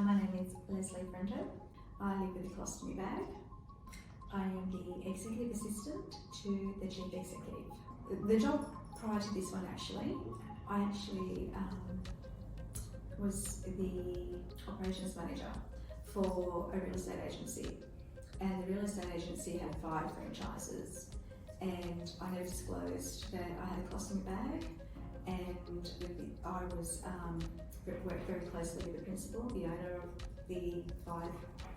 My name is Lesley Frendo. I live with a colostomy bag. I am the executive assistant to the chief executive. The job prior to this one, I was the operations manager for a real estate agency, and the real estate agency had 5 franchises, and I never disclosed that I had a colostomy bag, and I was worked very closely with the principal, the owner of the 5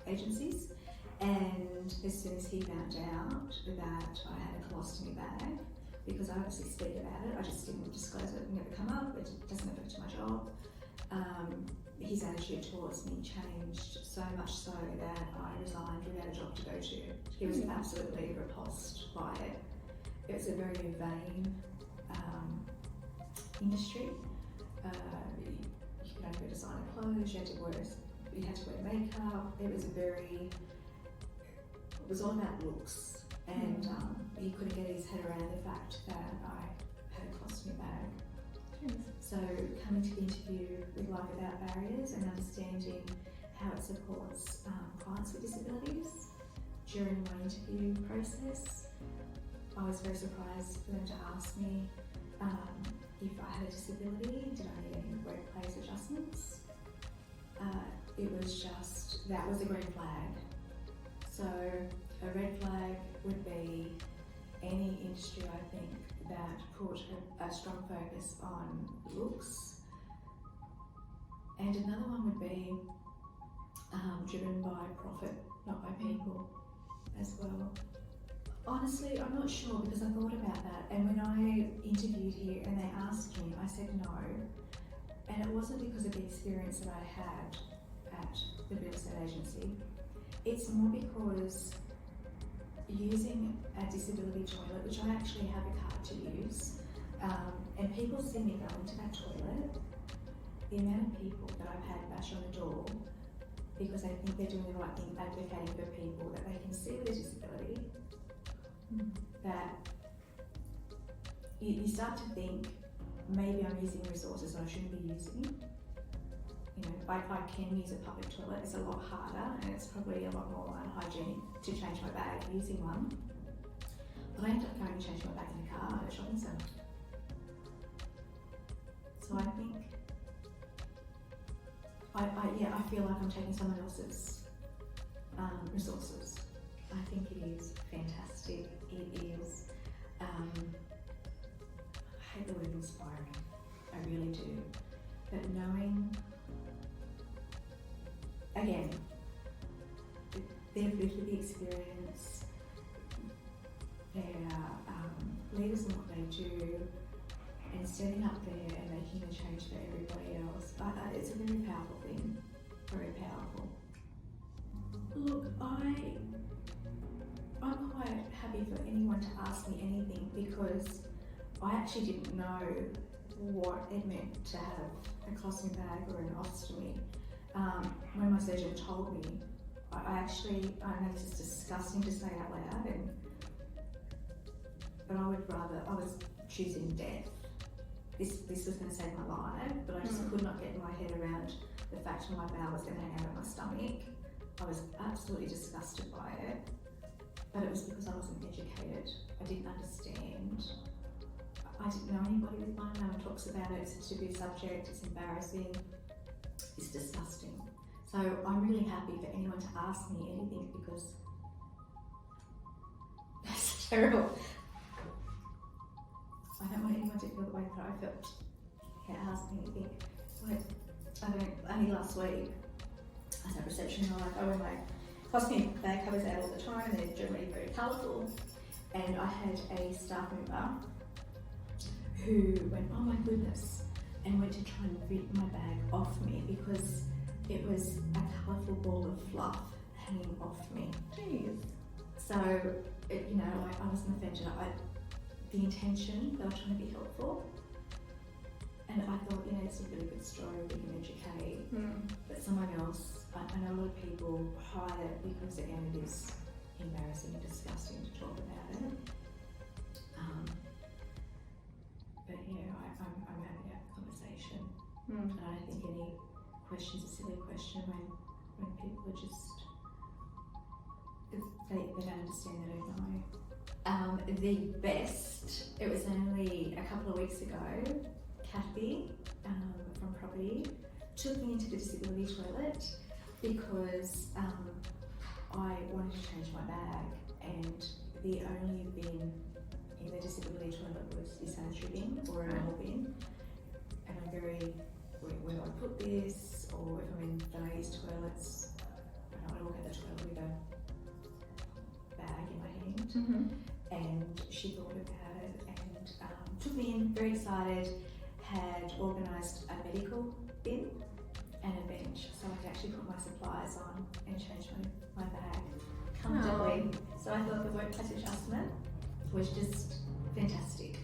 agencies, and as soon as he found out that I had a colostomy bag, because I obviously speak about it, I just didn't disclose it, never come up, it doesn't affect my job. His attitude towards me changed so much so that I resigned without a job to go to. He was absolutely repulsed by it. It was a very vain industry. You could only wear designer clothes, you had to wear makeup. It was all about looks, and he couldn't get his head around the fact that I had a colostomy bag. So coming to the interview with Life Without Barriers and understanding how it supports clients with disabilities during my interview process, I was very surprised for them to ask me if I had a disability, did I need any workplace adjustments. That was a green flag. So a red flag would be any industry, I think, that put a strong focus on looks. And another one would be driven by profit, not by people as well. Honestly, I'm not sure, because I thought about that, and when I interviewed here and they asked me, I said no. And it wasn't because of the experience that I had at the real estate agency. It's more because using a disability toilet, which I actually have a card to use, and people see me go into that toilet, the amount of people that I've had bash on the door because they think they're doing the right thing, advocating for people that they can see with a disability, that you start to think maybe I'm using resources I shouldn't be using. You know, I can use a public toilet, it's a lot harder and it's probably a lot more unhygienic to change my bag using one. But I end up going to change my bag in the car at a shopping centre. So I think, I feel like I'm taking someone else's resources. I think it is fantastic. It is, I hate the word inspiring, I really do. But knowing, again, they've lived with the experience, they're leaders in what they do, and standing up there and making a change for everybody else, it's a very powerful thing, very powerful. Look, I'm quite happy for anyone to ask me anything, because I actually didn't know what it meant to have a colostomy bag or an ostomy. When my surgeon told me, I know this is disgusting to say out loud, but I was choosing death. This was going to save my life, but I just could not get my head around the fact that my bowel was going to hang out of my stomach. I was absolutely disgusted by it, but it was because I wasn't educated. I didn't understand. I didn't know anybody with mine. No one talks about it. It's a taboo subject. It's embarrassing. It's disgusting. So I'm really happy for anyone to ask me anything, because that's terrible. I don't want anyone to feel the way that I felt. Can't ask me anything. Only last week, I was at reception and I wear my colostomy bag covers out all the time, and they're generally very colourful. And I had a staff member who went, oh my goodness, and went to try and rip my bag off me because it was a colourful ball of fluff hanging off me. Jeez. So, I wasn't offended. The intention, they were trying to be helpful. And I thought, it's a really good story, we can educate. But someone else, I know a lot of people hide it because, again, it is embarrassing and disgusting to talk about it. But I'm happy to have a conversation. And I don't think any question's a silly question when people are just, they don't understand, they don't know. The best, it was only a couple of weeks ago, Kathy from Property took me into the disability toilet because I wanted to change my bag, and the only bin in the disability toilet was the sanitary bin or a normal bin, and I'm very, where do I put this, or if I'm in the ladies' toilets, I don't want to walk out the toilet with a bag in my hand. Mm-hmm. And she thought about it and took me in, very excited, had organised a medical bin and a bench so I could actually put my supplies on and change my bag comfortably. So I thought the workplace adjustment was just fantastic.